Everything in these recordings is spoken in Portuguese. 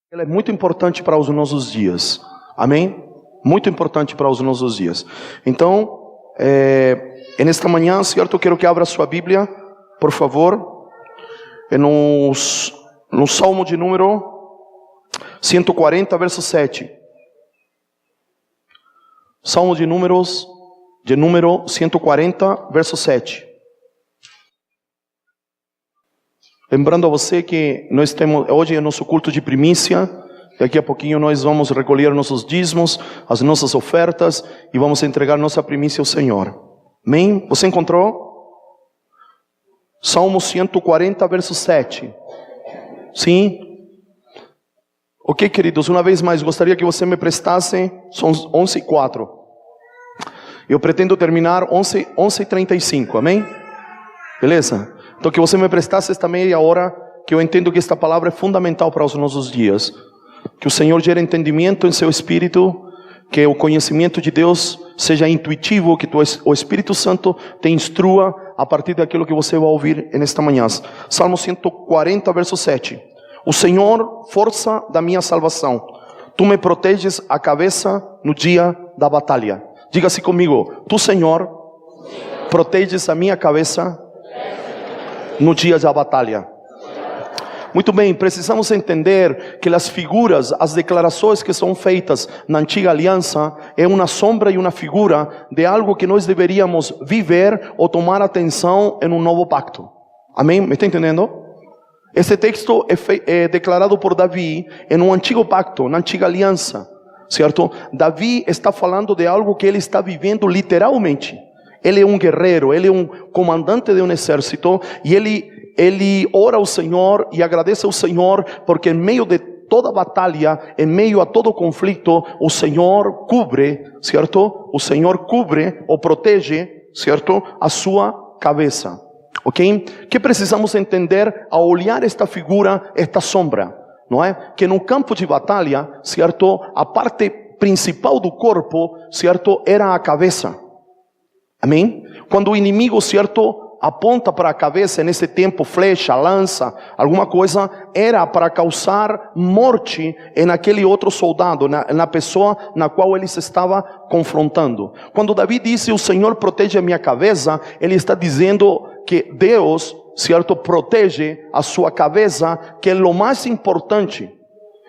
Ela é muito importante para os nossos dias. Amém? Muito importante para os nossos dias. Então, nesta manhã, certo, quero que abra sua Bíblia, por favor, no Salmo de número 140, verso 7. Salmo de número 140, verso 7. Lembrando a você que nós temos, hoje é nosso culto de primícia. Daqui a pouquinho nós vamos recolher nossos dízimos, as nossas ofertas, e vamos entregar nossa primícia ao Senhor. Amém? Você encontrou? Salmo 140, verso 7. Sim? Ok, queridos, uma vez mais, gostaria que você me prestasse, são 11h04. Eu pretendo terminar 11h35, amém? Beleza? Então que você me prestasse esta meia hora, que eu entendo que esta palavra é fundamental para os nossos dias. Que o Senhor gere entendimento em seu espírito, que o conhecimento de Deus seja intuitivo, que o Espírito Santo te instrua a partir daquilo que você vai ouvir nesta manhã. Salmo 140, verso 7. O Senhor, força da minha salvação, tu me proteges a cabeça no dia da batalha. Diga-se comigo, tu, Senhor, proteges a minha cabeça no dia da batalha. Muito bem, precisamos entender que as figuras, as declarações que são feitas na antiga aliança é uma sombra e uma figura de algo que nós deveríamos viver ou tomar atenção em um novo pacto. Amém? Me está entendendo? Este texto é declarado por Davi em um antigo pacto, na antiga aliança, certo? Davi está falando de algo que ele está vivendo literalmente. Ele é um guerreiro, ele é um comandante de um exército, e ele ora ao Senhor e agradece ao Senhor, porque em meio de toda batalha, em meio a todo conflito, o Senhor cubre, certo? O Senhor cubre ou protege, certo? A sua cabeça, ok? Que precisamos entender ao olhar esta figura, esta sombra, não é? Que no campo de batalha, certo? A parte principal do corpo, certo? Era a cabeça. Amém? Quando o inimigo, certo, aponta para a cabeça, nesse tempo, flecha, lança, alguma coisa, era para causar morte naquele outro soldado, na pessoa na qual ele se estava confrontando. Quando Davi disse, o Senhor protege a minha cabeça, ele está dizendo que Deus, certo, protege a sua cabeça, que é o mais importante.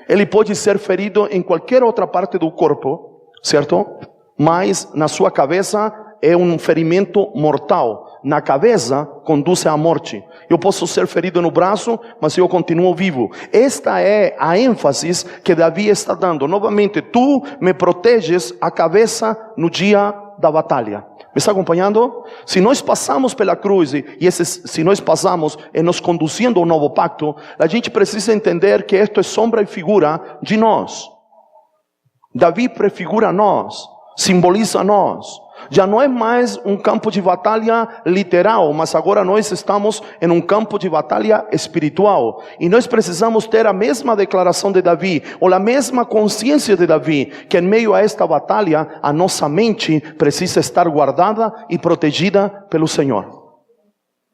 Ele pode ser ferido em qualquer outra parte do corpo, certo? Mas na sua cabeça é um ferimento mortal. Na cabeça conduz à morte. Eu posso ser ferido no braço, mas eu continuo vivo. Esta é a ênfase que Davi está dando. Novamente, tu me proteges a cabeça no dia da batalha. Me está acompanhando? Se nós passamos pela cruz, se nós passamos e nos conduzindo ao novo pacto, a gente precisa entender que isto é sombra e figura de nós. Davi prefigura nós, simboliza nós. Já não é mais um campo de batalha literal, mas agora nós estamos em um campo de batalha espiritual. E nós precisamos ter a mesma declaração de Davi, ou a mesma consciência de Davi, que em meio a esta batalha, a nossa mente precisa estar guardada e protegida pelo Senhor.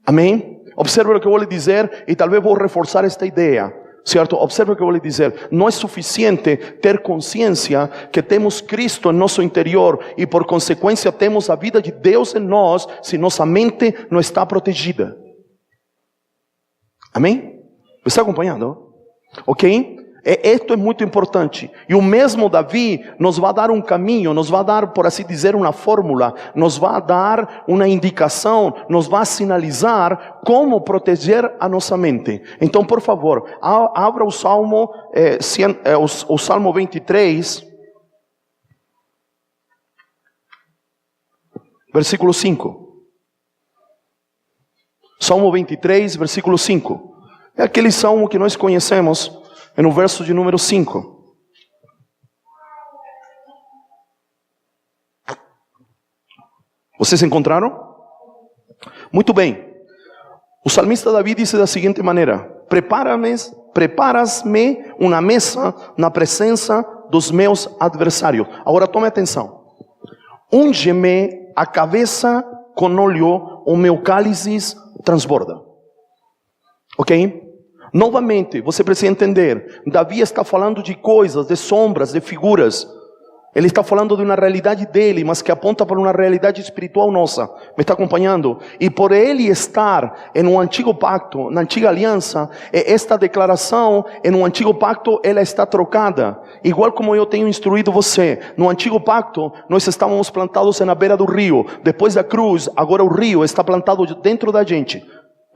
Amém? Observe o que eu vou lhe dizer, e talvez vou reforçar esta ideia. Certo? Observe o que eu vou lhe dizer. Não é suficiente ter consciência que temos Cristo em nosso interior e por consequência temos a vida de Deus em nós, se nossa mente não está protegida. Amém? Você está acompanhando? Ok? Isto é muito importante. E o mesmo Davi nos vai dar um caminho, nos vai dar, por assim dizer, uma fórmula, nos vai dar uma indicação, nos vai sinalizar como proteger a nossa mente. Então, por favor, abra o Salmo, o Salmo 23, versículo 5. Salmo 23, versículo 5. É aquele salmo que nós conhecemos. É no verso de número 5. Vocês encontraram? Muito bem. O salmista Davi disse da seguinte maneira: preparas-me uma mesa na presença dos meus adversários. Agora tome atenção. Unge-me a cabeça com óleo, o meu cálice transborda. Ok? Novamente, você precisa entender, Davi está falando de coisas, de sombras, de figuras. Ele está falando de uma realidade dele, mas que aponta para uma realidade espiritual nossa. Me está acompanhando? E por ele estar em um antigo pacto, na antiga aliança, esta declaração em um antigo pacto, ela está trocada. Igual como eu tenho instruído você, no antigo pacto, nós estávamos plantados na beira do rio. Depois da cruz, agora o rio está plantado dentro da gente.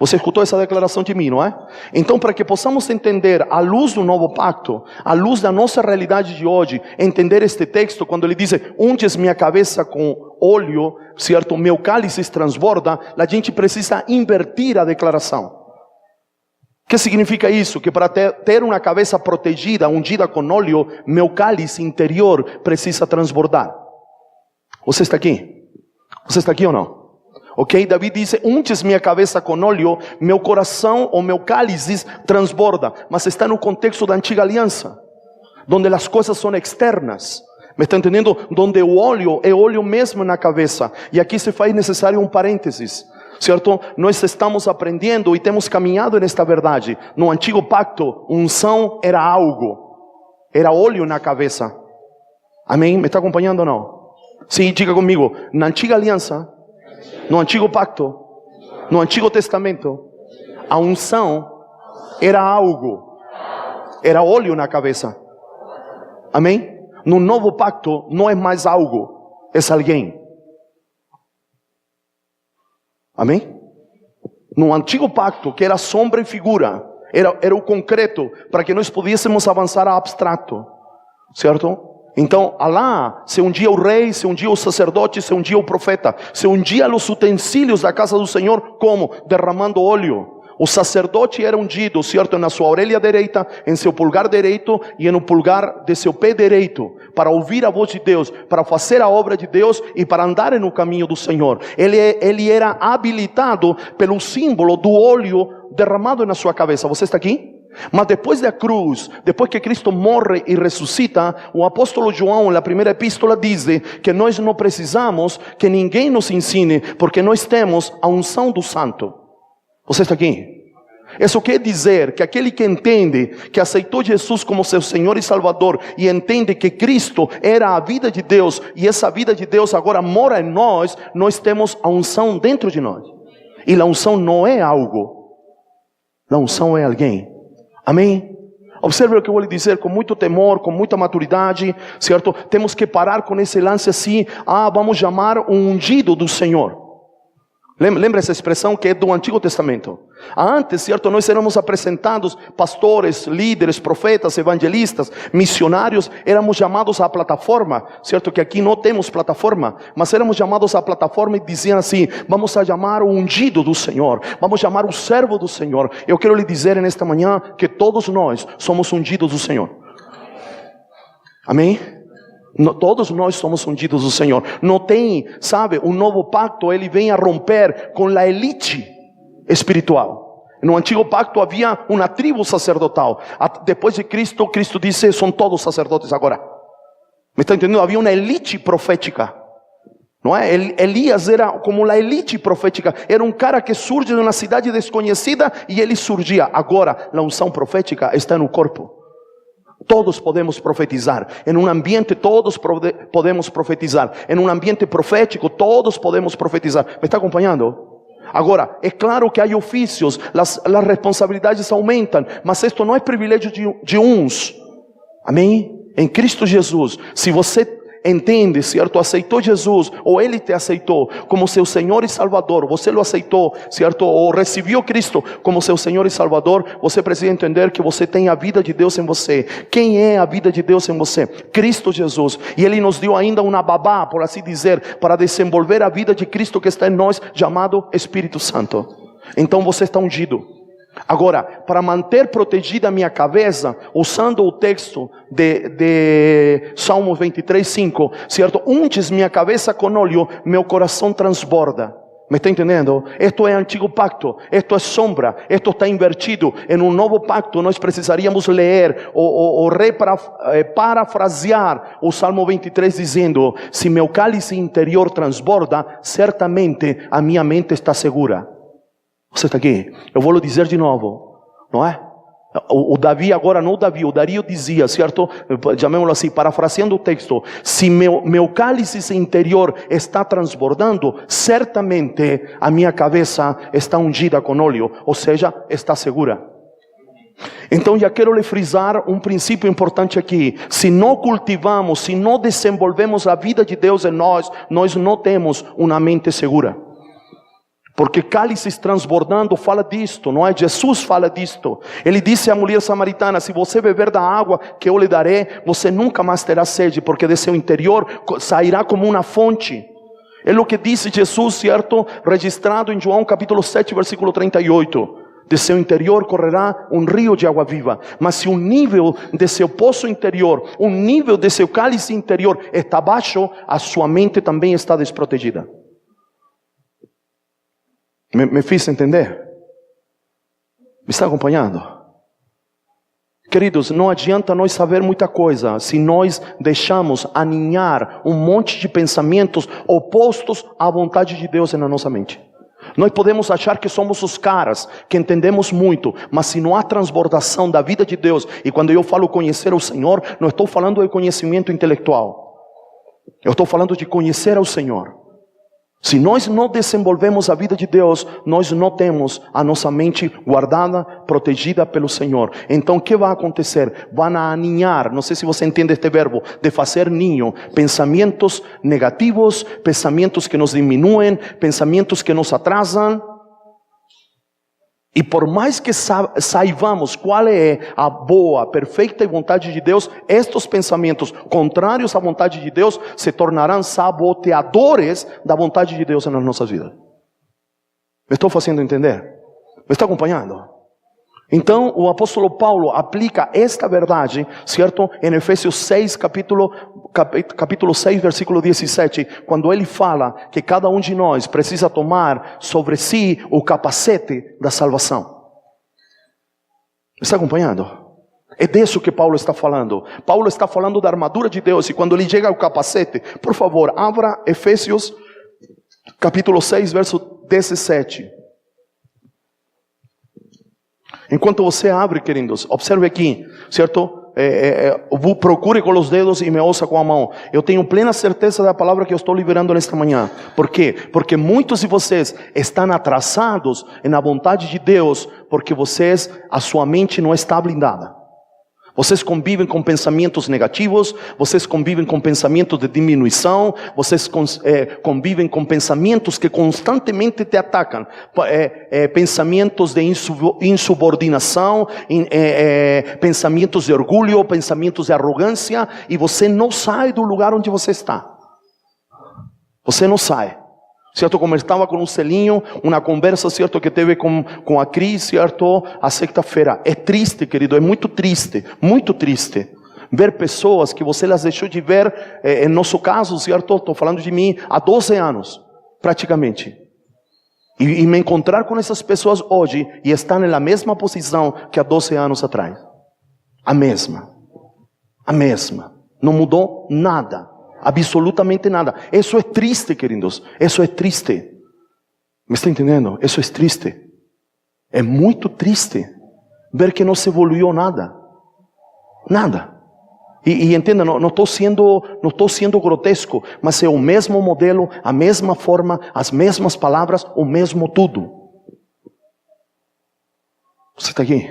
Você escutou essa declaração de mim, não é? Então, para que possamos entender à luz do novo pacto, à luz da nossa realidade de hoje, entender este texto, quando ele diz, unges minha cabeça com óleo, certo? Meu cálice transborda, a gente precisa invertir a declaração. O que significa isso? Que para ter uma cabeça protegida, ungida com óleo, meu cálice interior precisa transbordar. Você está aqui? Você está aqui ou não? Ok, Davi diz, unges minha cabeça com óleo, meu coração ou meu cálice transborda. Mas está no contexto da antiga aliança, onde as coisas são externas. Me está entendendo? Onde o óleo é óleo mesmo na cabeça. E aqui se faz necessário um parênteses, certo? Nós estamos aprendendo e temos caminhado nesta verdade. No antigo pacto, unção era algo, era óleo na cabeça. Amém? Me está acompanhando ou não? Sim, diga comigo. Na antiga aliança, no antigo pacto, no antigo testamento, a unção era algo, era óleo na cabeça. Amém? No novo pacto não é mais algo, é alguém. Amém? No antigo pacto, que era sombra e figura, era o concreto, para que nós pudéssemos avançar a abstrato, certo? Então, Alá, se um dia o rei, se um dia o sacerdote, se um dia o profeta, se um dia os utensílios da casa do Senhor, como? Derramando óleo. O sacerdote era ungido, certo? Na sua orelha direita, em seu pulgar direito e no pulgar de seu pé direito, para ouvir a voz de Deus, para fazer a obra de Deus e para andar no caminho do Senhor. Ele era habilitado pelo símbolo do óleo derramado na sua cabeça. Você está aqui? Mas depois da cruz, depois que Cristo morre e ressuscita, o apóstolo João, na primeira epístola, diz que nós não precisamos que ninguém nos ensine, porque nós temos a unção do Santo. Você está aqui? Isso quer dizer que aquele que entende, que aceitou Jesus como seu Senhor e Salvador, e entende que Cristo era a vida de Deus, e essa vida de Deus agora mora em nós, nós temos a unção dentro de nós. E a unção não é algo, a unção é alguém. Amém? Observe o que eu vou lhe dizer com muito temor, com muita maturidade, certo? Temos que parar com esse lance assim, vamos chamar um ungido do Senhor. Lembra essa expressão que é do Antigo Testamento? Antes, certo, nós éramos apresentados, pastores, líderes, profetas, evangelistas, missionários, éramos chamados à plataforma, certo, que aqui não temos plataforma, mas éramos chamados à plataforma e diziam assim, vamos a chamar o ungido do Senhor, vamos chamar o servo do Senhor. Eu quero lhe dizer nesta manhã que todos nós somos ungidos do Senhor. Amém? Todos nós somos ungidos do Senhor. Não tem, sabe, o novo pacto, ele vem a romper com a elite espiritual. No antigo pacto havia uma tribo sacerdotal. Depois de Cristo, Cristo disse, são todos sacerdotes agora. Me está entendendo? Havia uma elite profética. Não é? Elias era como a elite profética. Era um cara que surge de uma cidade desconhecida e ele surgia. Agora, a unção profética está no corpo. Todos podemos profetizar. Em um ambiente todos podemos profetizar. Em um ambiente profético todos podemos profetizar. Me está acompanhando? Agora, é claro que há ofícios, as responsabilidades aumentam, mas isto não é privilégio de uns. Amém? Em Cristo Jesus, se você entende, certo? Aceitou Jesus, ou Ele te aceitou como seu Senhor e Salvador, você o aceitou, certo? Ou recebeu Cristo como seu Senhor e Salvador, você precisa entender que você tem a vida de Deus em você. Quem é a vida de Deus em você? Cristo Jesus. E Ele nos deu ainda uma babá, por assim dizer, para desenvolver a vida de Cristo que está em nós, chamado Espírito Santo. Então você está ungido. Agora, para manter protegida a minha cabeça, usando o texto de Salmo 23:5, certo? Unges minha cabeça com óleo, meu coração transborda. Me está entendendo? Isto é antigo pacto, isto é sombra, isto está invertido. Em um novo pacto nós precisaríamos ler ou parafrasear o Salmo 23 dizendo, se meu cálice interior transborda, certamente a minha mente está segura. Você está aqui? Eu vou lhe dizer de novo, não é? O Davi agora, não o Davi, o Dario dizia, certo? Chamémoslo assim, parafraseando o texto: se meu cálice interior está transbordando, certamente a minha cabeça está ungida com óleo, ou seja, está segura. Então já quero lhe frisar um princípio importante aqui: se não cultivamos, se não desenvolvemos a vida de Deus em nós, nós não temos uma mente segura. Porque cálices transbordando fala disto, não é? Jesus fala disto. Ele disse à mulher samaritana: se você beber da água que eu lhe darei, você nunca mais terá sede, porque de seu interior sairá como uma fonte. É o que disse Jesus, certo? Registrado em João capítulo 7, versículo 38. De seu interior correrá um rio de água viva. Mas se o nível de seu poço interior, o nível de seu cálice interior está baixo, a sua mente também está desprotegida. Me fiz entender? Me está acompanhando? Queridos, não adianta nós saber muita coisa se nós deixamos aninhar um monte de pensamentos opostos à vontade de Deus na nossa mente. Nós podemos achar que somos os caras, que entendemos muito, mas se não há transbordação da vida de Deus, e quando eu falo conhecer o Senhor, não estou falando de conhecimento intelectual, eu estou falando de conhecer ao Senhor. Se nós não desenvolvemos a vida de Deus, nós não temos a nossa mente guardada, protegida pelo Senhor. Então o que vai acontecer? Vão aninhar, não sei se você entende este verbo, de fazer ninho, pensamentos negativos, pensamentos que nos diminuem, pensamentos que nos atrasam. E por mais que saibamos qual é a boa, perfeita vontade de Deus, estes pensamentos contrários à vontade de Deus se tornarão saboteadores da vontade de Deus nas nossas vidas. Me estou fazendo entender? Me está acompanhando? Então o apóstolo Paulo aplica esta verdade, certo? Em Efésios 6, capítulo 6, versículo 17, quando ele fala que cada um de nós precisa tomar sobre si o capacete da salvação. Está acompanhando? É disso que Paulo está falando. Paulo está falando da armadura de Deus, e quando ele chega ao capacete, por favor, abra Efésios capítulo 6, verso 17. Enquanto você abre, queridos, observe aqui, certo? Procure com os dedos e me ouça com a mão. Eu tenho plena certeza da palavra que eu estou liberando nesta manhã. Por quê? Porque muitos de vocês estão atrasados na vontade de Deus, porque a sua mente não está blindada. Vocês convivem com pensamentos negativos, vocês convivem com pensamentos de diminuição, vocês convivem com pensamentos que constantemente te atacam, pensamentos de insubordinação, pensamentos de orgulho, pensamentos de arrogância, e você não sai do lugar onde você está. Você não sai. Certo, como estava com um selinho, uma conversa, certo, que teve com a Cris, certo, a sexta-feira. É triste, querido, é muito triste ver pessoas que você las deixou de ver, em nosso caso, certo, estou falando de mim, há 12 anos, praticamente. E me encontrar com essas pessoas hoje, e estão na mesma posição que há 12 anos atrás. A mesma. Não mudou nada. Absolutamente nada. Isso é triste, queridos. Isso é triste. Me está entendendo? Isso é triste. É muito triste ver que não se evoluiu nada. Nada. E entenda, não estou sendo grotesco, mas é o mesmo modelo, a mesma forma, as mesmas palavras, o mesmo tudo. Você está aqui?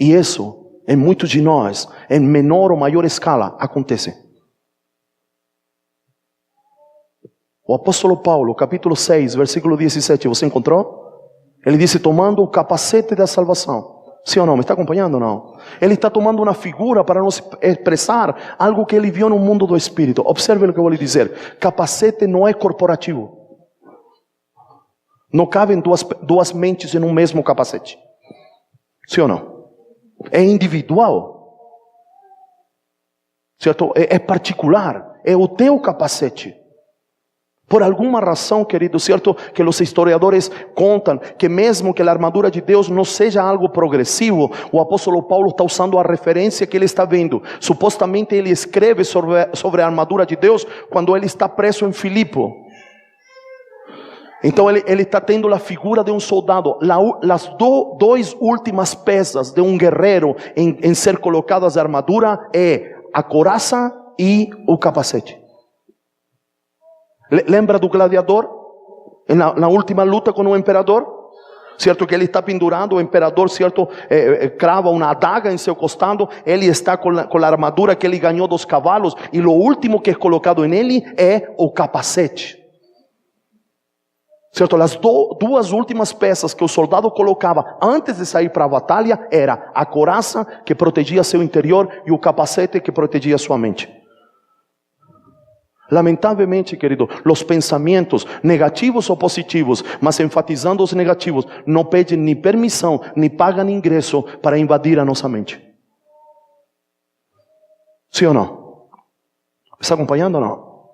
E isso, em muitos de nós, em menor ou maior escala, acontece. O apóstolo Paulo, capítulo 6, versículo 17, você encontrou? Ele disse, tomando o capacete da salvação. Sim ou não? Me está acompanhando ou não? Ele está tomando uma figura para nos expressar algo que ele viu no mundo do Espírito. Observe o que eu vou lhe dizer. Capacete não é corporativo. Não cabem duas mentes em um mesmo capacete. Sim ou não? É individual. Certo? É particular. É o teu capacete. Por alguma razão, querido, certo, que os historiadores contam que mesmo que a armadura de Deus não seja algo progressivo, o apóstolo Paulo está usando a referência que ele está vendo. Supostamente ele escreve sobre a armadura de Deus quando ele está preso em Filipe. Então ele está tendo a figura de um soldado. As duas últimas peças de um guerreiro em ser colocadas a armadura é a coraça e o capacete. Lembra do gladiador? Na última luta com o imperador? Certo que ele está pendurado, o imperador, certo, crava uma adaga em seu costado. Ele está com a armadura que ele ganhou dos cavalos. E o último que é colocado nele é o capacete. Certo? As duas últimas peças que o soldado colocava antes de sair para a batalha era a coraça, que protegia seu interior, e o capacete, que protegia sua mente. Lamentavelmente, querido, os pensamentos negativos ou positivos, mas enfatizando os negativos, não pedem nem permissão, nem pagam ingresso para invadir a nossa mente. Sim ou não? Está acompanhando ou não?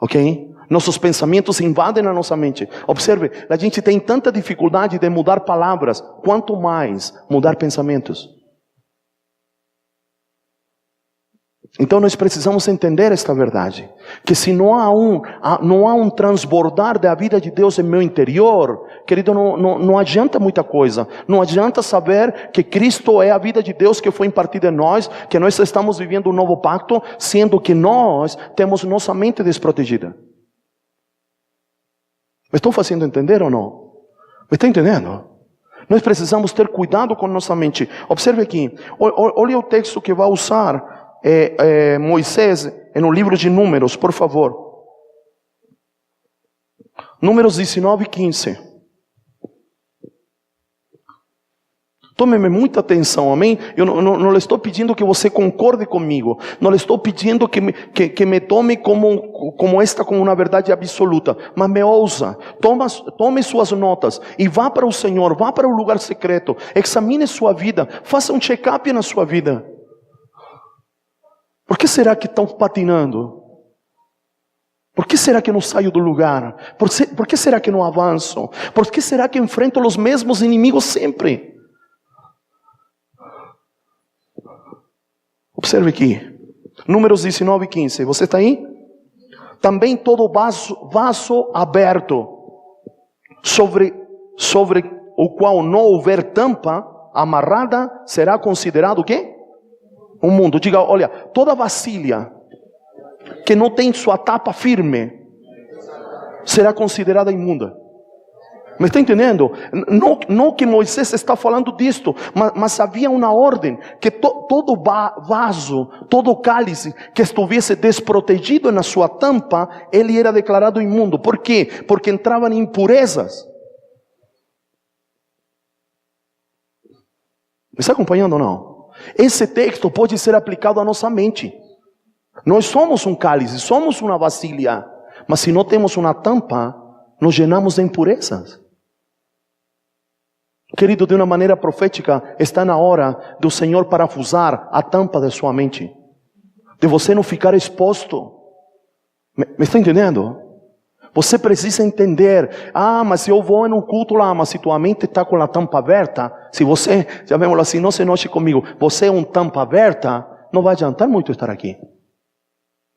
Ok? Nossos pensamentos invadem a nossa mente. Observe, a gente tem tanta dificuldade de mudar palavras, quanto mais mudar pensamentos. Então nós precisamos entender esta verdade, que se não há um transbordar da vida de Deus em meu interior, querido, não adianta muita coisa. Não adianta saber que Cristo é a vida de Deus que foi impartida em nós, que nós estamos vivendo um novo pacto, sendo que nós temos nossa mente desprotegida. Me estou fazendo entender ou não? Me está entendendo? Nós precisamos ter cuidado com nossa mente. Observe aqui, olha o texto que vai usar Moisés no livro de Números, por favor. Números 19 e 15. Tome-me muita atenção, amém? Eu não lhe estou pedindo que você concorde comigo. Não lhe estou pedindo que me tome como uma verdade absoluta. Mas me ouça. Tome suas notas e vá para o Senhor. Vá para o lugar secreto. Examine sua vida. Faça um check-up na sua vida. Por que será que estão patinando? Por que será que não saio do lugar? Por que será que não avanço? Por que será que enfrento os mesmos inimigos sempre? Observe aqui, Números 19 e 15, você está aí? Também todo vaso aberto, sobre o qual não houver tampa amarrada, será considerado o quê? Um mundo. Diga, olha, toda vasilha que não tem sua tapa firme, será considerada imunda. Me está entendendo? Não que Moisés está falando disto, mas havia uma ordem, que todo vaso, todo cálice que estivesse desprotegido na sua tampa, ele era declarado imundo. Por quê? Porque entravam impurezas. Me está acompanhando ou não? Esse texto pode ser aplicado à nossa mente. Nós somos um cálice, somos uma vasilha, mas se não temos uma tampa, nos llenamos de impurezas. Querido, de uma maneira profética, está na hora do Senhor parafusar a tampa de sua mente, de você não ficar exposto. Me está entendendo? Você precisa entender, mas eu vou em um culto lá, mas se tua mente está com a tampa aberta, se você, já vemos assim, não se enoje comigo, você é um tampa aberta, não vai adiantar muito estar aqui.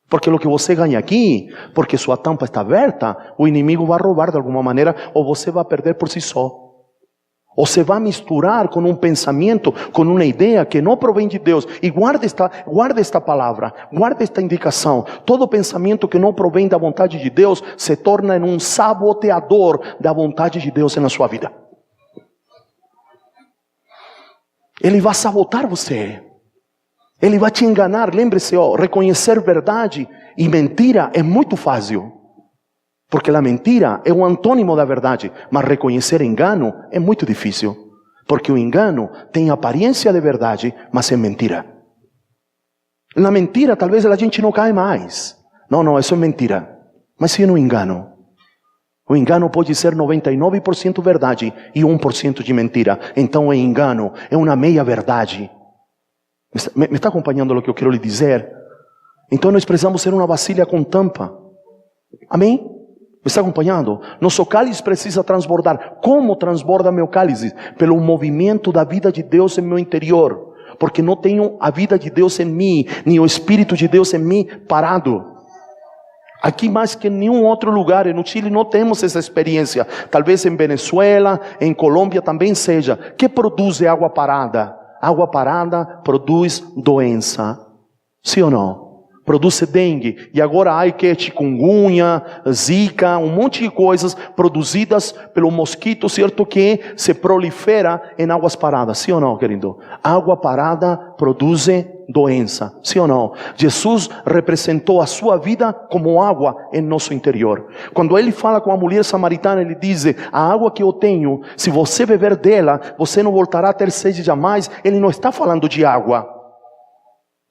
Porque o que você ganha aqui, porque sua tampa está aberta, o inimigo vai roubar de alguma maneira, ou você vai perder por si só. Ou se vai misturar com um pensamento, com uma ideia que não provém de Deus. E guarda esta palavra, guarda esta indicação. Todo pensamento que não provém da vontade de Deus se torna um saboteador da vontade de Deus na sua vida. Ele vai sabotar você. Ele vai te enganar. Lembre-se, reconhecer verdade e mentira é muito fácil. Porque a mentira é um antônimo da verdade, mas reconhecer engano é muito difícil. Porque o engano tem aparência de verdade, mas é mentira. Na mentira talvez a gente não cai mais. Não, isso é mentira. Mas sim no engano. O engano pode ser 99% verdade e 1% de mentira. Então é engano, é uma meia verdade. Me está acompanhando o que eu quero lhe dizer? Então nós precisamos ser uma vasilha com tampa. Amém? Me está acompanhando? Nosso cálice precisa transbordar. Como transborda meu cálice? Pelo movimento da vida de Deus em meu interior. Porque não tenho a vida de Deus em mim, nem o Espírito de Deus em mim parado. Aqui mais que em nenhum outro lugar, no Chile não temos essa experiência. Talvez em Venezuela, em Colômbia também seja. Que produz água parada? Água parada produz doença. Sim ou não? Produz dengue. E agora há que chikungunya, zika, um monte de coisas produzidas pelo mosquito, certo? Que se prolifera em águas paradas. Sim ou não, querido? Água parada produz doença. Sim ou não? Jesus representou a sua vida como água em nosso interior. Quando ele fala com a mulher samaritana, ele diz: a água que eu tenho, se você beber dela, você não voltará a ter sede jamais. Ele não está falando de água.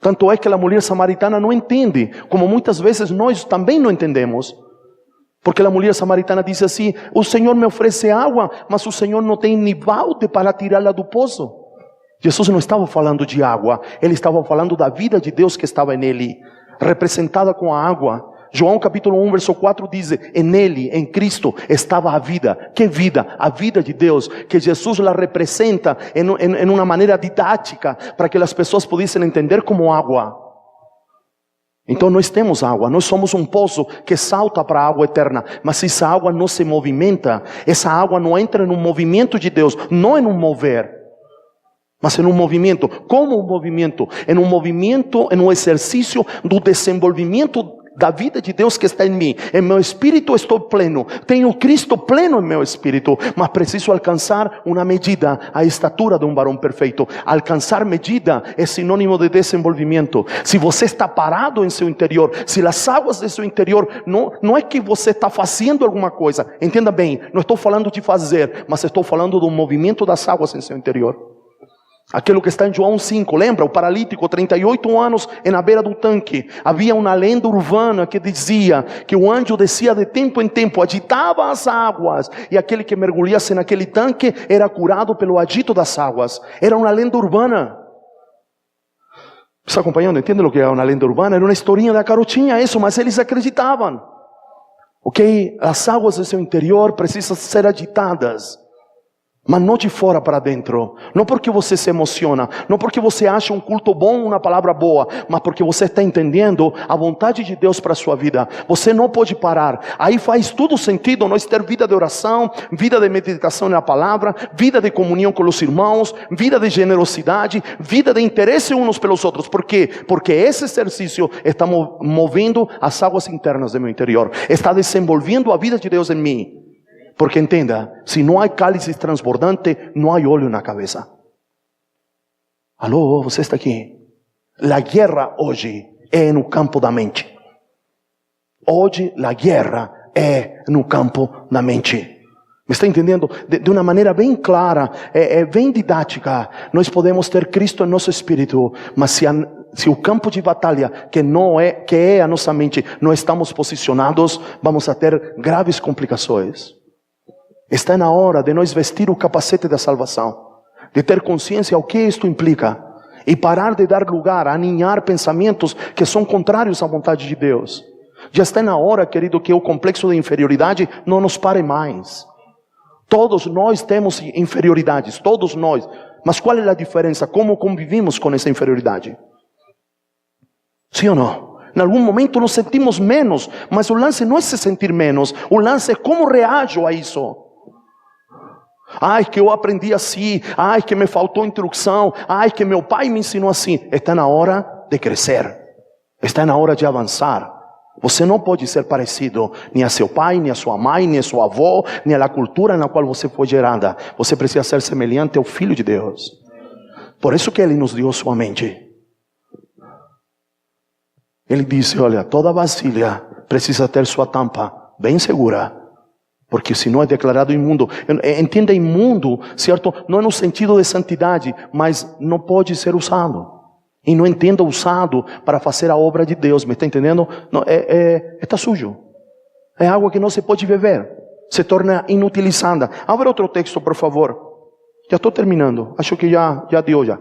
Tanto é que a mulher samaritana não entende, como muitas vezes nós também não entendemos. Porque a mulher samaritana diz assim: o Senhor me oferece água, mas o Senhor não tem nem balde para tirá-la do poço. Jesus não estava falando de água, ele estava falando da vida de Deus que estava nele, representada com a água. João capítulo 1, verso 4 diz: nele, em Cristo, estava a vida. Que vida? A vida de Deus, que Jesus la representa em uma maneira didática, para que as pessoas pudessem entender como água. Então nós temos água, nós somos um poço que salta para a água eterna, mas essa água não se movimenta, essa água não entra no movimento de Deus, não em um mover, mas em um movimento. Como um movimento? Em um movimento, em um exercício do desenvolvimento da vida de Deus que está em mim. Em meu espírito estou pleno, tenho Cristo pleno em meu espírito, mas preciso alcançar uma medida, a estatura de um varão perfeito. Alcançar medida é sinônimo de desenvolvimento. Se você está parado em seu interior, se as águas de seu interior, não é que você está fazendo alguma coisa, entenda bem, não estou falando de fazer, mas estou falando do movimento das águas em seu interior. Aquilo que está em João 5, lembra? O paralítico, 38 anos, na beira do tanque. Havia uma lenda urbana que dizia que o anjo descia de tempo em tempo, agitava as águas, e aquele que mergulhasse naquele tanque era curado pelo agito das águas. Era uma lenda urbana. Está acompanhando? Entende o que é uma lenda urbana? Era uma historinha da carotinha, isso, mas eles acreditavam. Ok? As águas do seu interior precisam ser agitadas, mas não de fora para dentro. Não porque você se emociona, não porque você acha um culto bom, uma palavra boa, mas porque você está entendendo a vontade de Deus para a sua vida. Você não pode parar. Aí faz todo sentido nós ter vida de oração, vida de meditação na palavra, vida de comunhão com os irmãos, vida de generosidade, vida de interesse uns pelos outros. Por quê? Porque esse exercício está movendo as águas internas do meu interior, está desenvolvendo a vida de Deus em mim. Porque entenda, se não há cálice transbordante, não há óleo na cabeça. Alô, você está aqui? A guerra hoje é no campo da mente. Hoje a guerra é no campo da mente. Me está entendendo? De uma maneira bem clara, bem didática. Nós podemos ter Cristo em nosso espírito, mas se o campo de batalha, que é a nossa mente, não estamos posicionados, vamos a ter graves complicações. Está na hora de nós vestir o capacete da salvação, de ter consciência o que isto implica, e parar de dar lugar a aninhar pensamentos que são contrários à vontade de Deus. Já está na hora, querido, que o complexo de inferioridade não nos pare mais. Todos nós temos inferioridades, todos nós. Mas qual é a diferença? Como convivimos com essa inferioridade? Sim ou não? Em algum momento nos sentimos menos, mas o lance não é se sentir menos, o lance é como reajo a isso. Ai, que eu aprendi assim, ai, que me faltou instrução, ai, que meu pai me ensinou assim. Está na hora de crescer, está na hora de avançar. Você não pode ser parecido nem a seu pai, nem a sua mãe, nem a sua avó, nem a cultura na qual você foi gerada. Você precisa ser semelhante ao Filho de Deus. Por isso que Ele nos deu sua mente. Ele disse: olha, toda vasilha precisa ter sua tampa bem segura, porque senão é declarado imundo. Entenda, imundo, certo? Não é no sentido de santidade, mas não pode ser usado. E não entenda usado para fazer a obra de Deus, me está entendendo? Não, está sujo. É água que não se pode beber, se torna inutilizada. Abra outro texto, por favor. Já estou terminando, acho que já deu já.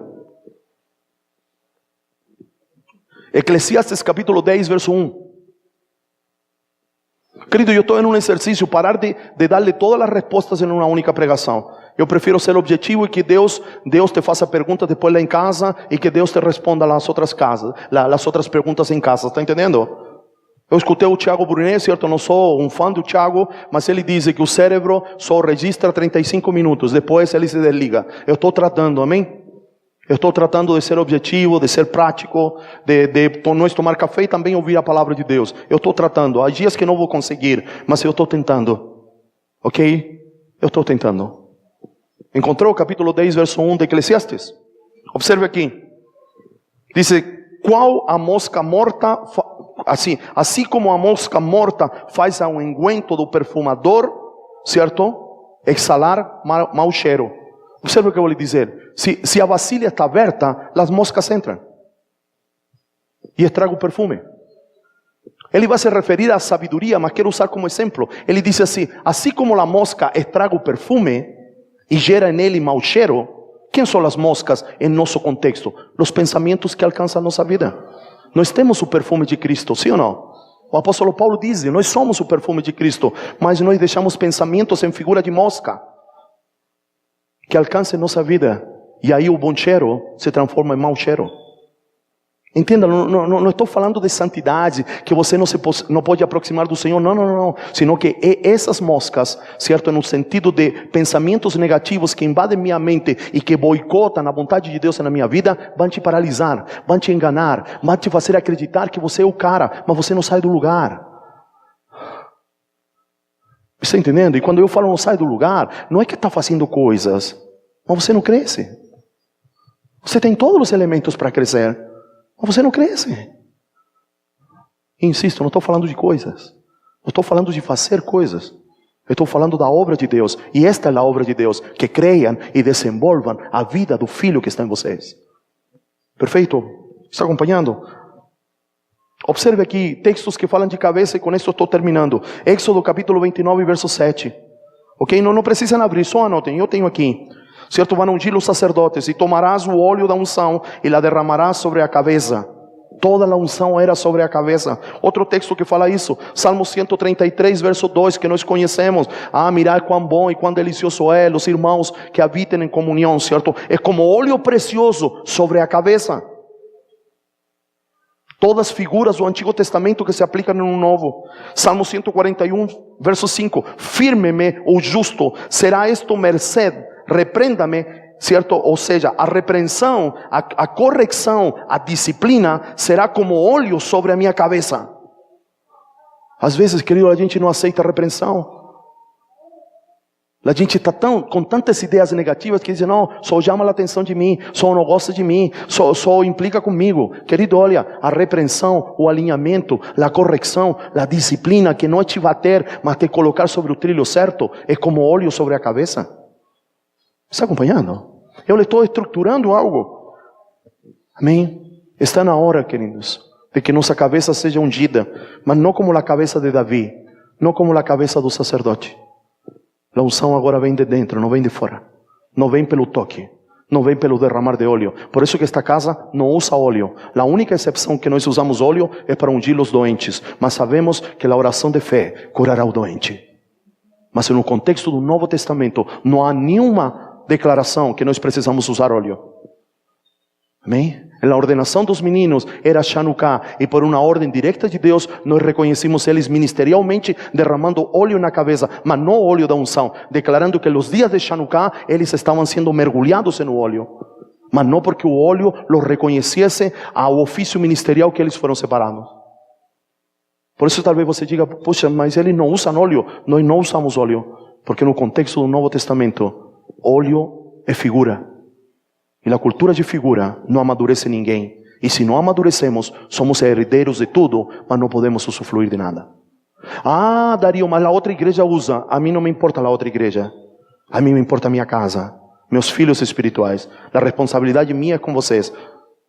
Eclesiastes capítulo 10, verso 1. Querido, eu estou em um exercício, parar de dar-lhe todas as respostas em uma única pregação. Eu prefiro ser objetivo e que Deus te faça perguntas depois lá em casa, e que Deus te responda as outras perguntas em casa, está entendendo? Eu escutei o Tiago Brunet, certo? Não sou um fã do Tiago, mas ele diz que o cérebro só registra 35 minutos, depois ele se desliga. Eu estou tratando, amém? Eu estou tratando de ser objetivo, de ser prático, de nós tomar café e também ouvir a palavra de Deus. Eu estou tratando. Há dias que não vou conseguir, mas eu estou tentando. Ok? Eu estou tentando. Encontrou o capítulo 10, verso 1 de Eclesiastes? Observe aqui. Diz, qual a mosca morta... Assim como a mosca morta faz ao unguento do perfumador, certo? Exalar mau cheiro. Observe o que eu vou lhe dizer. Se a vasilha está aberta, as moscas entram e estragam o perfume. Ele vai se referir à sabedoria, mas quero usar como exemplo. Ele diz assim como a mosca estraga o perfume e gera nele mau cheiro, quem são as moscas em nosso contexto? Os pensamentos que alcançam a nossa vida. Nós temos o perfume de Cristo, sim ou não? O apóstolo Paulo diz, nós somos o perfume de Cristo, mas nós deixamos pensamentos em figura de mosca, que alcancem nossa vida, e aí o bom cheiro se transforma em mau cheiro. Entenda, não estou falando de santidade, que você não pode aproximar do Senhor, não, sino que essas moscas, certo, no sentido de pensamentos negativos que invadem minha mente e que boicotam a vontade de Deus na minha vida, vão te paralisar, vão te enganar, vão te fazer acreditar que você é o cara, mas você não sai do lugar. Está entendendo? E quando eu falo não sai do lugar, não é que está fazendo coisas, mas você não cresce. Você tem todos os elementos para crescer, mas você não cresce. Insisto, não estou falando de coisas. Não estou falando de fazer coisas. Eu estou falando da obra de Deus. E esta é a obra de Deus. Que creiam e desenvolvam a vida do Filho que está em vocês. Perfeito? Está acompanhando? Observe aqui textos que falam de cabeça e com isso estou terminando. Êxodo capítulo 29, verso 7. Ok? Não precisam abrir, só anotem. Eu tenho aqui. Certo, vão ungir os sacerdotes, e tomarás o óleo da unção, e la derramarás sobre a cabeça. Toda a unção era sobre a cabeça. Outro texto que fala isso, Salmo 133, verso 2, que nós conhecemos. Mirar quão bom e quão delicioso é, os irmãos que habitem em comunhão, certo? É como óleo precioso sobre a cabeça. Todas as figuras do Antigo Testamento que se aplicam no Novo. Salmo 141, verso 5. Firme-me o justo, será esto merced. Repreenda-me, certo? Ou seja, a repreensão, a correção, a disciplina será como óleo sobre a minha cabeça. Às vezes, querido, a gente não aceita a repreensão. A gente está com tantas ideias negativas que dizem, não, só chama a atenção de mim, só não gosta de mim, só implica comigo. Querido, olha, a repreensão, o alinhamento, a correção, a disciplina, que não é te bater, mas te colocar sobre o trilho certo, é como óleo sobre a cabeça. Está acompanhando? Eu lhe estou estruturando algo. Amém? Está na hora, queridos, de que nossa cabeça seja ungida, mas não como a cabeça de Davi, não como a cabeça do sacerdote. A unção agora vem de dentro, não vem de fora. Não vem pelo toque, não vem pelo derramar de óleo. Por isso que esta casa não usa óleo. A única exceção que nós usamos óleo é para ungir os doentes, mas sabemos que a oração de fé curará o doente. Mas no contexto do Novo Testamento não há nenhuma declaração que nós precisamos usar óleo. Amém? Na ordenação dos meninos era Chanukah, e por uma ordem direta de Deus nós reconhecemos eles ministerialmente derramando óleo na cabeça, mas não óleo da unção, declarando que nos dias de Chanukah eles estavam sendo mergulhados no óleo, mas não porque o óleo los reconhecesse ao ofício ministerial que eles foram separados. Por isso talvez você diga, poxa, mas eles não usam óleo. Nós não usamos óleo, porque no contexto do Novo Testamento óleo é figura. E a cultura de figura não amadurece ninguém. E se não amadurecemos, somos herdeiros de tudo, mas não podemos usufruir de nada. Dario, mas a outra igreja usa. A mim não me importa a outra igreja. A mim me importa a minha casa, meus filhos espirituais. A responsabilidade minha é com vocês.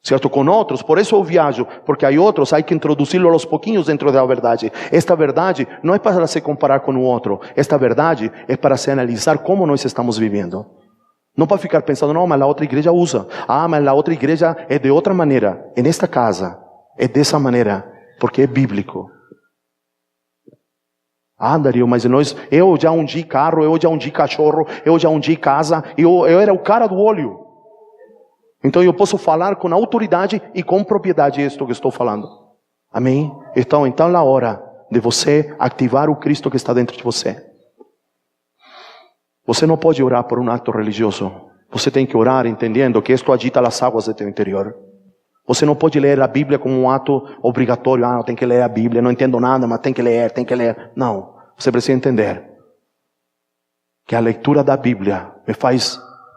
Certo? Com outros, por isso eu viajo, porque há outros, há que introduzi-los aos pouquinhos dentro da verdade. Esta verdade não é para se comparar com o outro. Esta verdade é para se analisar como nós estamos vivendo. Não para ficar pensando, não, mas a outra igreja usa. Mas a outra igreja é de outra maneira. E nesta casa é dessa maneira, porque é bíblico. Dario, mas eu já ungi carro, eu já ungi cachorro, eu já ungi casa, eu era o cara do óleo. Então eu posso falar com autoridade e com propriedade isto que estou falando. Amém? Então é a hora de você ativar o Cristo que está dentro de você. Você não pode orar por um ato religioso. Você tem que orar entendendo que isto agita as águas do teu interior. Você não pode ler a Bíblia como um ato obrigatório. Eu tenho que ler a Bíblia, não entendo nada, mas tem que ler. Não, você precisa entender que a leitura da Bíblia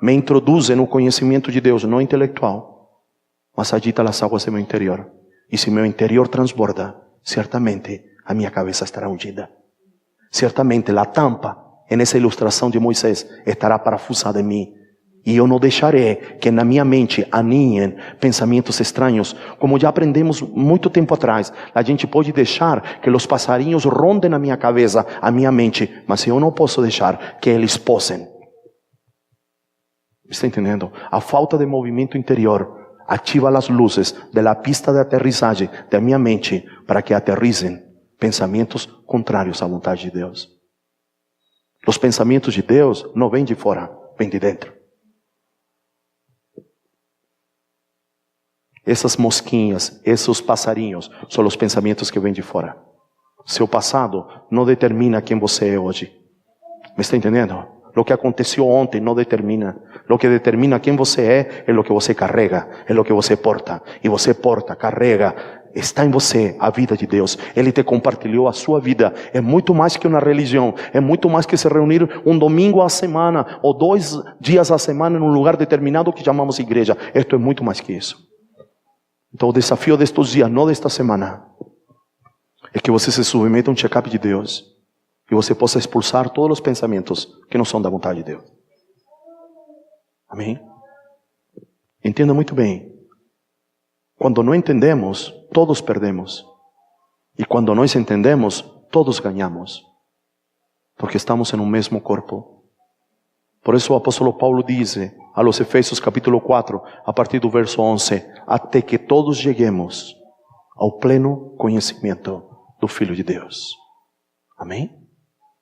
me introduz no conhecimento de Deus, não intelectual, mas agita as águas do meu interior. E se meu interior transborda, certamente a minha cabeça estará ungida. Certamente a tampa, nessa ilustração de Moisés, estará parafusada em mim. E eu não deixarei que na minha mente aninhem pensamentos estranhos. Como já aprendemos muito tempo atrás, a gente pode deixar que os passarinhos rondem na minha cabeça, a minha mente, mas eu não posso deixar que eles posem. Está entendendo? A falta de movimento interior ativa as luzes da pista de aterrissagem da minha mente para que aterricem pensamentos contrários à vontade de Deus. Os pensamentos de Deus não vêm de fora, vêm de dentro. Essas mosquinhas, esses passarinhos, são os pensamentos que vêm de fora. Seu passado não determina quem você é hoje. Me está entendendo? O que aconteceu ontem não determina. O que determina quem você é o que você carrega, é o que você porta. E você porta, carrega, está em você a vida de Deus. Ele te compartilhou a sua vida. É muito mais que uma religião. É muito mais que se reunir um domingo à semana ou 2 dias à semana em um lugar determinado que chamamos igreja. Isto é muito mais que isso. Então o desafio destes dias, não desta semana, é que você se submeta a um check-up de Deus e você possa expulsar todos os pensamentos que não são da vontade de Deus. Amém? Entenda muito bem. Quando não entendemos, todos perdemos. E quando nós entendemos, todos ganhamos. Porque estamos em um mesmo corpo. Por isso o apóstolo Paulo diz a los Efésios capítulo 4, a partir do verso 11, até que todos cheguemos ao pleno conhecimento do Filho de Deus. Amém?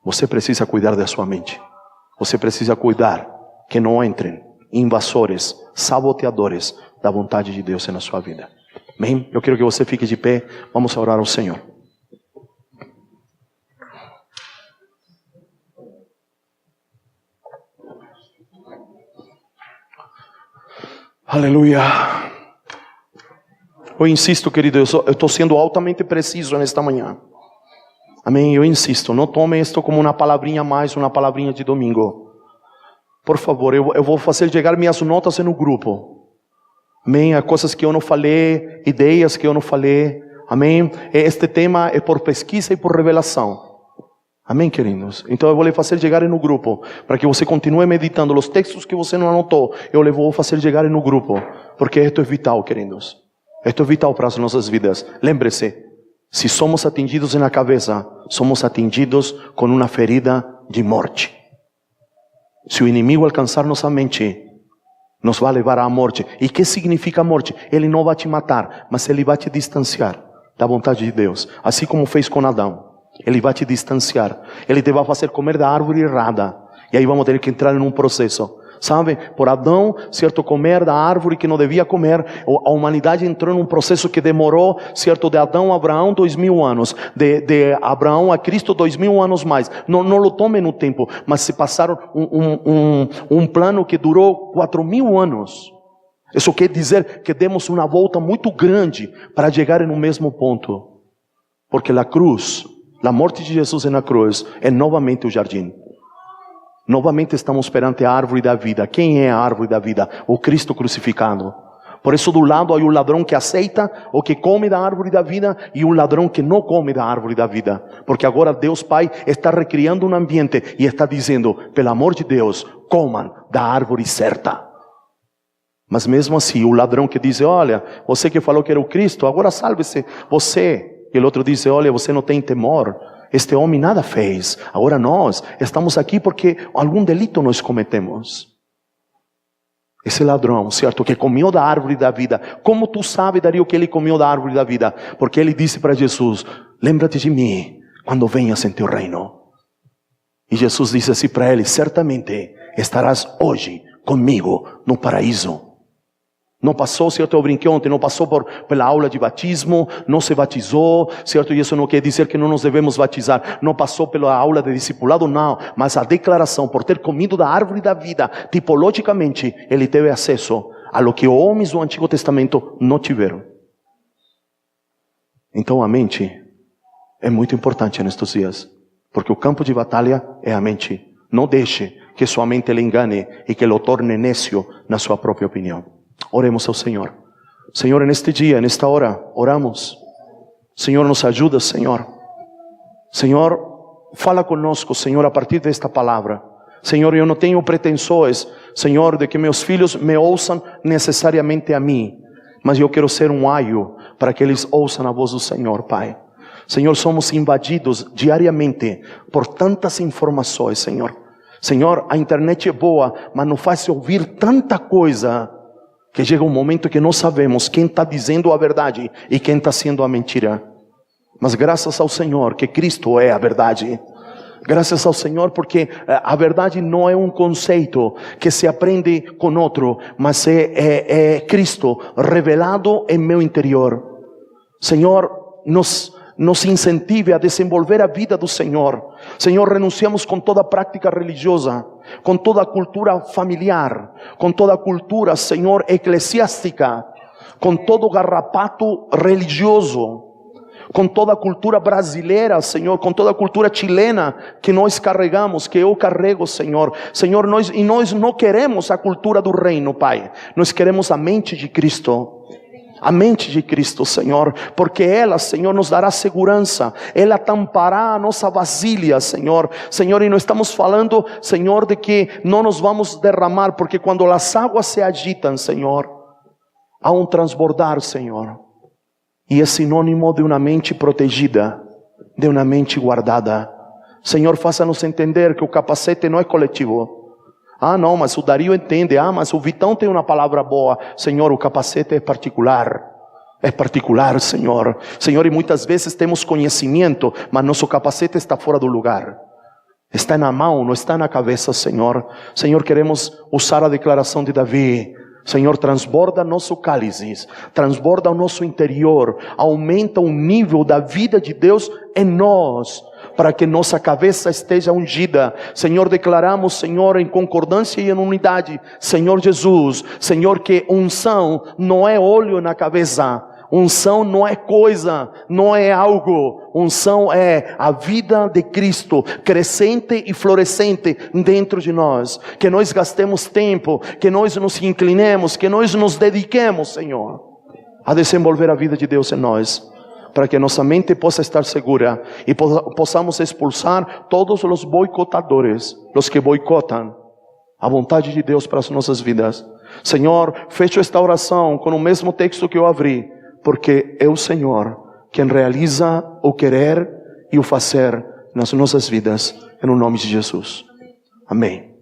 Você precisa cuidar da sua mente. Você precisa cuidar que não entrem invasores, saboteadores da vontade de Deus na sua vida. Amém? Eu quero que você fique de pé. Vamos orar ao Senhor. Aleluia. Eu insisto, querido, eu estou sendo altamente preciso nesta manhã. Amém? Eu insisto, não tome isto como uma palavrinha mais, uma palavrinha de domingo. Por favor, eu vou fazer chegar minhas notas no grupo. Amém? Há coisas que eu não falei, ideias que eu não falei. Amém? Este tema é por pesquisa e por revelação. Amém, queridos? Então eu vou lhe fazer chegar no grupo, para que você continue meditando. Os textos que você não anotou, eu lhe vou fazer chegar no grupo, porque isto é vital, queridos. Isto é vital para as nossas vidas. Lembre-se, se somos atingidos na cabeça, somos atingidos com uma ferida de morte. Se o inimigo alcançar nossa mente, nos vai levar à morte. E o que significa morte? Ele não vai te matar, mas ele vai te distanciar da vontade de Deus, assim como fez com Adão. Ele vai te distanciar. Ele te vai fazer comer da árvore errada. E aí vamos ter que entrar em um processo. Sabe? Por Adão, certo, comer da árvore que não devia comer. A humanidade entrou em um processo que demorou, certo, de Adão a Abraão 2000 anos. De Abraão a Cristo 2000 anos mais. Não lo tome no tempo. Mas se passaram um plano que durou 4000 anos. Isso quer dizer que demos uma volta muito grande para chegar no mesmo ponto. Porque a cruz, a morte de Jesus na cruz, é novamente o jardim. Novamente estamos perante a árvore da vida. Quem é a árvore da vida? O Cristo crucificado. Por isso do lado há um ladrão que aceita ou que come da árvore da vida e um ladrão que não come da árvore da vida. Porque agora Deus Pai está recriando um ambiente e está dizendo, pelo amor de Deus, comam da árvore certa. Mas mesmo assim, o ladrão que diz, olha, você que falou que era o Cristo, agora salve-se você. E o outro diz, olha, você não tem temor. Este homem nada fez. Agora nós estamos aqui porque algum delito nós cometemos. Esse ladrão, certo, que comeu da árvore da vida. Como tu sabes, Dario, que ele comeu da árvore da vida? Porque ele disse para Jesus, lembra-te de mim quando venhas em teu reino. E Jesus disse assim para ele, certamente estarás hoje comigo no paraíso. Não passou, certo? Eu brinquei ontem, não passou pela aula de batismo, não se batizou, certo? E isso não quer dizer que não nos devemos batizar. Não passou pela aula de discipulado, não. Mas a declaração, por ter comido da árvore da vida, tipologicamente, ele teve acesso a lo que homens do Antigo Testamento não tiveram. Então a mente é muito importante nestes dias, porque o campo de batalha é a mente. Não deixe que sua mente lhe engane e que o torne nécio na sua própria opinião. Oremos ao Senhor. Senhor, neste dia, nesta hora, oramos. Senhor, nos ajuda, Senhor. Senhor, fala conosco, Senhor, a partir desta palavra. Senhor, eu não tenho pretensões, Senhor, de que meus filhos me ouçam necessariamente a mim, mas eu quero ser um aio para que eles ouçam a voz do Senhor, Pai. Senhor, somos invadidos diariamente por tantas informações, Senhor. Senhor, a internet é boa, mas nos faz ouvir tanta coisa, que chega um momento que não sabemos quem está dizendo a verdade e quem está sendo a mentira. Mas graças ao Senhor, que Cristo é a verdade. Graças ao Senhor, porque a verdade não é um conceito que se aprende com outro, mas é Cristo revelado em meu interior. Senhor, nos incentive a desenvolver a vida do Senhor. Senhor, renunciamos com toda prática religiosa, com toda a cultura familiar, com toda a cultura, Senhor, eclesiástica, com todo o garrapato religioso, com toda a cultura brasileira, Senhor, com toda a cultura chilena que nós carregamos, que eu carrego, Senhor. Senhor, nós não queremos a cultura do reino, Pai. Nós queremos a mente de Cristo. A mente de Cristo, Senhor, porque ela, Senhor, nos dará segurança, ela tampará a nossa vasilha, Senhor. Senhor, e não estamos falando, Senhor, de que não nos vamos derramar, porque quando as águas se agitam, Senhor, há um transbordar, Senhor, e é sinônimo de uma mente protegida, de uma mente guardada. Senhor, faça-nos entender que o capacete não é coletivo. Ah, não, mas o Dario entende. Ah, mas o Vitão tem uma palavra boa. Senhor, o capacete é particular. É particular, Senhor. Senhor, e muitas vezes temos conhecimento, mas nosso capacete está fora do lugar. Está na mão, não está na cabeça, Senhor. Senhor, queremos usar a declaração de Davi. Senhor, transborda nosso cálice, transborda o nosso interior, aumenta o nível da vida de Deus em nós, para que nossa cabeça esteja ungida. Senhor, declaramos, Senhor, em concordância e em unidade, Senhor Jesus, Senhor, que unção não é óleo na cabeça, unção não é coisa, não é algo. Unção é a vida de Cristo, crescente e florescente dentro de nós. Que nós gastemos tempo, que nós nos inclinemos, que nós nos dediquemos, Senhor, a desenvolver a vida de Deus em nós, para que nossa mente possa estar segura e possamos expulsar todos os boicotadores, os que boicotam a vontade de Deus para as nossas vidas. Senhor, fecho esta oração com o mesmo texto que eu abri, porque é o Senhor quem realiza o querer e o fazer nas nossas vidas, em nome de Jesus. Amém.